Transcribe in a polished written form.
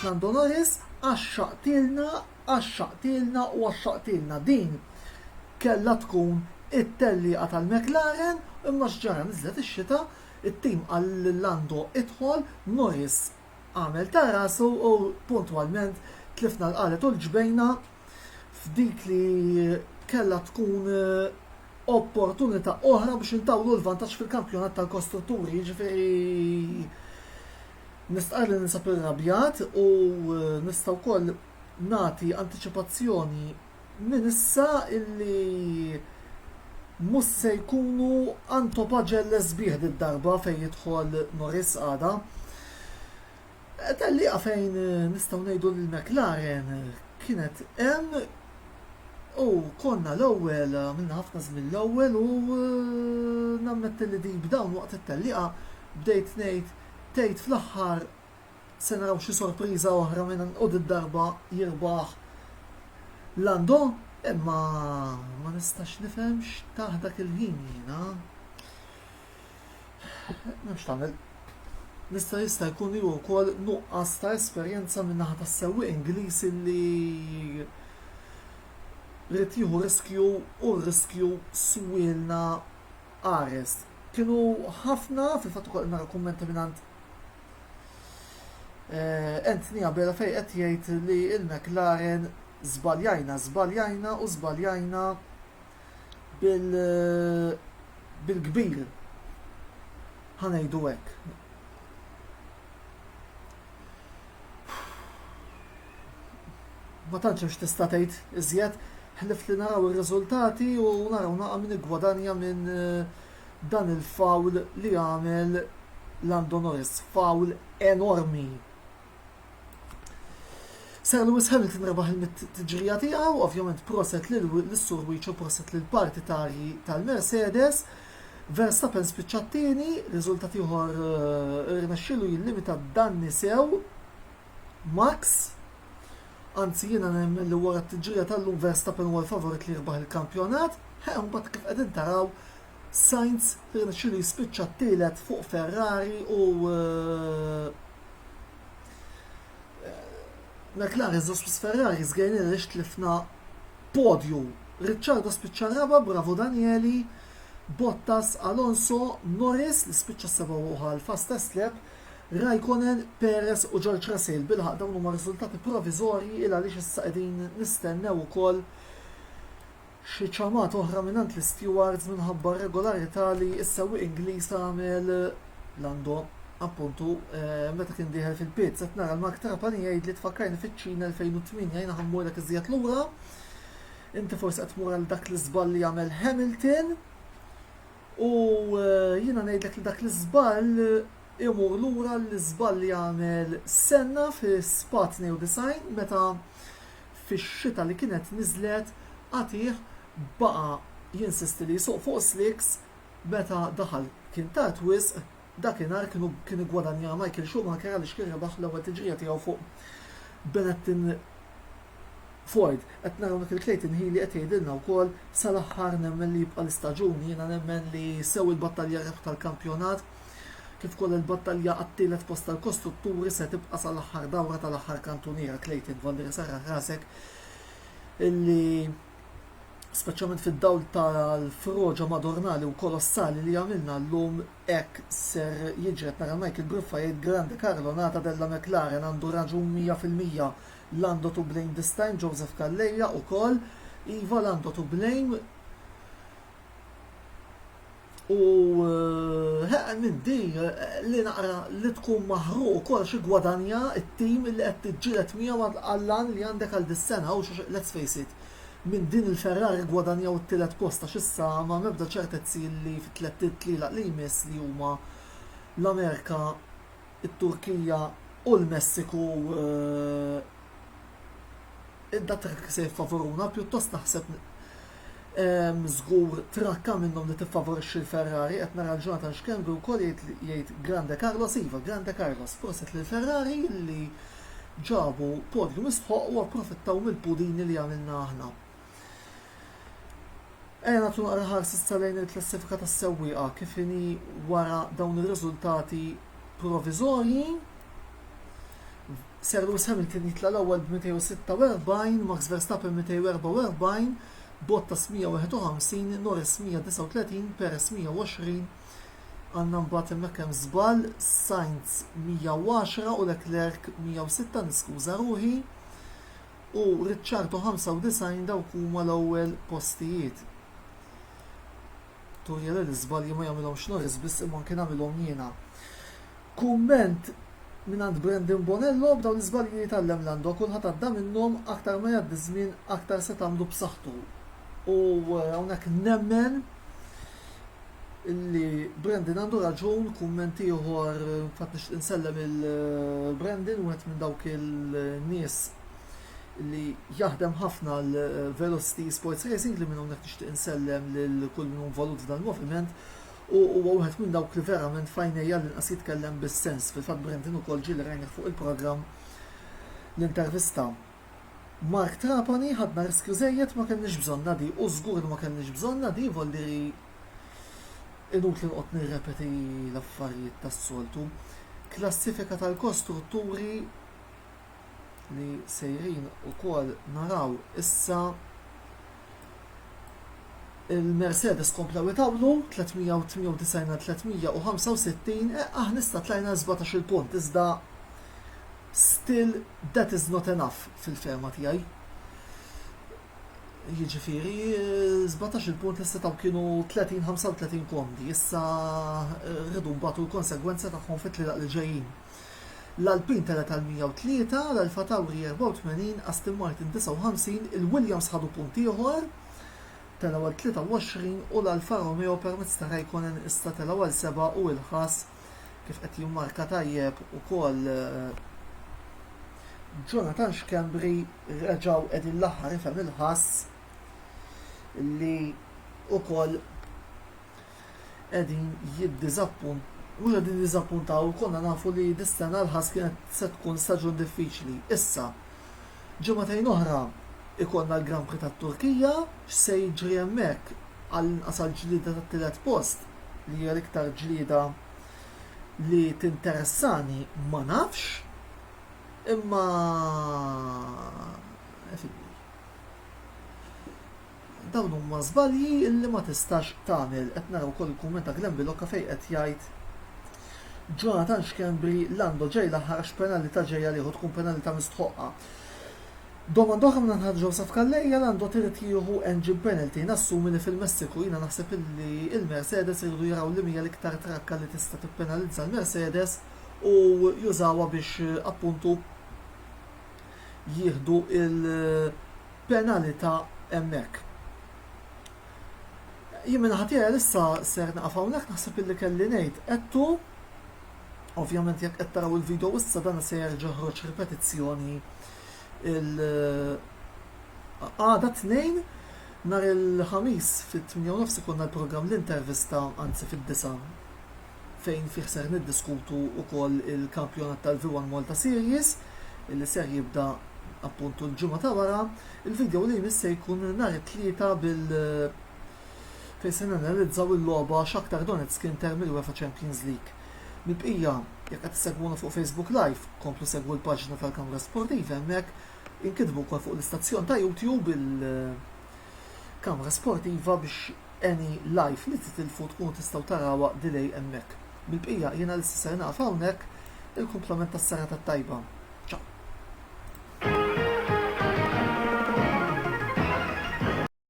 Lando Norris għaxxaqtilna u għaxxaqtilna din kella tkun it-tellieqa tal-McLaren imma x'ġara niżlet ix-xita it-tim għal Lando idħol Norris għamel ta' rasu u puntwalment tlifna l-qalet u l-ġbejna f'dik li kella tkun opportunità oħra biex intawlu l-vantaġġ fil-kampjonat tal-kostrutturi, ġifieri nistqar li ninsab irrabjat u nista' wkoll nagħti antiċipazzjoni minn issa illi mhux se jkunu antopaġelle sbieħ id-darba fejn jidħol Norris għada. Tellieqa fejn nistgħu ngħidu li l-McLaren kienet hemm u konna l-ewwel minna ħafna żmien l-ewwel u nammet li di b'dawn waqt it-tellieqa bdejt ngħid tgħid fl-aħħar se naraw xi sorpriża oħra minn qod id-darba jirbaħ Lando, imma ma nistax nifhem x'taħ dak il-ħin jiena. M'hemmx tagħmel. Jista' jkun hu wkoll nuqqas ta' esperjenza min naħa tas-sewwieq Ingliż li rid jieħu riskju u r-riskju swielna qares. Kienu ħafna fil-fatt ukoll nara kummenti mingħand Anthony Abela fejn qed jgħid li l-McLaren żbaljajna u żbaljajna bil-kbir. Ħanejdu hekk. Ma tantx hemmx tista' tgħid iżjed ħlif li naraw ir-riżultati u naraw naqa' min igwadanja minn dan il-fawl li għamel Lando Norris. Fawl enormi. Sir Lewis Hamilton rebaħ il-tiġrija tiegħu, ovvjament proset lis-Sur Wiċċ u proset lill-partitari tal-Mercedes. Verstappen spiċċa t-tieni, riżultat ieħor irnexxielu jillimita d-danni sew. Max, anzi jiena nemmen li wara t-tiġrija tal-lum Verstappen huwa l-favorit li jirbaħ il-kampjonat, mbagħad kif qegħdin taraw Sainz irnexxielu jispiċċa t-tielet fuq Ferrari u McLaren żospis Ferrari żgejnin li xtlifna podju. Ricciardo spiċċa raba, bravo Danieli, Bottas, Alonso, Norris li spiċċa seba' uħal fastest lap, Raikkonen, Perez u George Russell. Bilħaq dawn huma riżultati provizorji il għaliex issa qegħdin nistennew ukoll xi ċamat oħra mingħand l-stewards minħabba regolarità li s-sewwieq Ingliż għamel Lando. Appuntu, meta kien diħel fil-pit, qed nara l-Mark Trapani jgħid li tfakkarni fiċ-Ċina 2008 jiena ħammurlek iżjed lura. Inti forsi qed tmur għal dak l-iżball li jagħmel Hamilton u jiena ngħidlek li dak l-iżball imur lura l-iżball li jagħmel Senna fi Spa 92 meta fix-xita li kienet niżlet għatih baqa' jinsisti li jsuq fuq slicks meta daħal kien tard wisq. Dakinhar kien igwadanja Michael Schumacher għaliex kien rebaħ l-ewwel tiġrija tiegħu fuq Benetton Ford. Qed naraw dak il-Clayton Healy qed jgħidilna wkoll sal-aħħar nemmen li jibqa' l-istaġun, jiena nemmen li sew il-battalja rebħ tal-kampjonat kif ukoll il-battalja għat-tielet post tal-kostrutturi se tibqa' sal-aħħar dawra tal-aħħar kantuniera Clayton Valder sarra rasek illi speċjalment fid-dawl tal-froġa madornali u kolossali li għamilna llum hekk ser jiġret nara Michael Gruffa jgħid Grande Carlo nata della McLaren għandu raġun 100%. Lando to blame this time, Joseph Calleja ukoll, Iva Lando to blame. U minn di li naqra li tkun maħruq ukoll xi gwadanja it-tim li qed tiġġieled miegħu għall-għan li għandek għal dis-sena u let's face it. Minn din il-Ferrari gwadanjaw it-tielet posta x'issa ma mebda ċertezzi li fit-tliet tlielaq li jmiss li huma l-Amerika, it-Turkija u l-Messiku id-datrak se jiffavoruna, pjuttost naħseb żgur trakka minnhom li tiffavorixxi l-Ferrari qed nara l-Jonathan Schkengu wkoll jgħid Grande Carlos iva, Grande Carlos proset lil Ferrari li ġabu podju misħoq u approfittaw mill-pudini li għamilna aħna. Nagħtu naqra ħarsa lejn il-klassifika tas-sewwieqa kif inhi wara dawn ir-riżultati provizorji. Sir Lewis Hamilton jitla l-ewwel b'246, Max Verstappen 244, Bottas 151, Norris 139, Perez 120, għandna mbagħad hemmhekk hemm żball, Sainz 110 u Leclerc 106 niskuża ruħi, u Ricciardo 95 dawk huma l-ewwel postijiet. Turja l-iżbalji ma jagħmilhomx Norris biss imma kien għamilhom jiena. Kumment minn għand Brandon Bonello b'dawn l-iżbalji jitgħallem Lando, kulħadd għadda minnhom aktar ma jgħaddi żmien aktar se tagħmlu b'saħħtu. U hawnhekk nemmen illi Brandon għandu raġun, kumment ieħor fatt nixtieq insellem il-Brandon wieħed minn dawk il-nies li jaħdem ħafna l-Velocity Sports Racing li minn hawnhekk nixtieq insellem lil kull min involut f'dan il-moviment. U wieħed minn dawk li verament fajnejja li nqas jitkellem bis-sens, fil-fatt Brandon ukoll ġie li rajnih fuq il-programm l-intervista. Mark Trapani ħadna riskju żejjed ma kellniex bżonna di, u żgur li ma kellniex bżonna di, volli inutli nqgħod nirrepeti l-affarijiet tas-soltu. Klassifika tal-kostrutturi li sejrin ukoll naraw issa il-Mercedes komplew itawlu 398-365, nista tlajna 17 punt, iżda still that is not enough fil-ferma tiegħi. Jiġifieri 17 punt li setaw kienu 30-35 komdi, issa rridu mbagħtu l-konsegwenza tagħhom fit-tlielaq li ġejjin. L-Alpin telet għal 103, l-Alfa Tauri 84, Aston Martin 59, il-Williams ħadu punt ieħor tal-ewwel 23 u l-Alfa Romeo permezz ta' Raikkonen issa tal-ewwel 7 u l-ħass kif qed jimmarka tajjeb ukoll Jonathan Schembri reġgħu qegħdin l-aħħar ifhem il-ħass li ukoll qegħdin mhux qegħdin jiddiżappuntaw, konna nafu li dis-sena l-ħass kienet se tkun staġun diffiċli. Issa ġimagħtejn oħra ikonna l-Grand Prix tat-Turkija, x'se jiġri hemmhekk għall-inqas ġlieda tat-tielet post li hija l-iktar ġlieda li tinteressani ma nafx, imma dawn huma żbalji illi ma tistax tagħmel. Qed naraw ukoll il-kumment ta' Glenn Bilocca fejn qed jgħid Jonathan Schembri Lando ġej l-aħħar x'penalità ġejja liħu tkun penalità mistħoqqa. Domandoħa minn nħad Joseph Calleja Lando trid jieħu engine penalty, nassumi li fil-Messiku jiena naħseb illi il-Mercedes irridu jaraw li mija l-iktar trakka li tista' tippenalizza l-Mercedes u jużawha biex appuntu jieħdu il-penalità hemmhekk. Jien minn ħatija issa ser naqaf hawnhekk naħseb illi kelli ngħid qedtu, ovvjament jekk qed taraw il-video issa dan se jerġa' joħroġ ripetizzjoni għada tnejn nar il-ħamis fit-8 konna l-programm l-intervista anzi fit-9 fejn fih ser niddiskutu ukoll il-kampjonat tal-V1 Malta Series illi ser jibda appuntu l-ġimgħa ta' wara. Il-video li jmiss se jkun nhar it-tlieta fejn se nanalizzaw il-logħba Shakhtar Donetsk Inter mill-UEFA Champions League. Mibqija jekk qed tissegwuna fuq Facebook Live, komplu segwu l-paġna tal-Kamra Sportiva hemmhekk inkitbu wkoll fuq l-istazzjon ta' YouTube il-Kamra Sportiva biex any live li titilfu tkunu tistgħu tarawha delay hemmhekk. Bil-bqija jiena l-issa ser naqaf hawnhekk il-kumplament tas-serata tajba.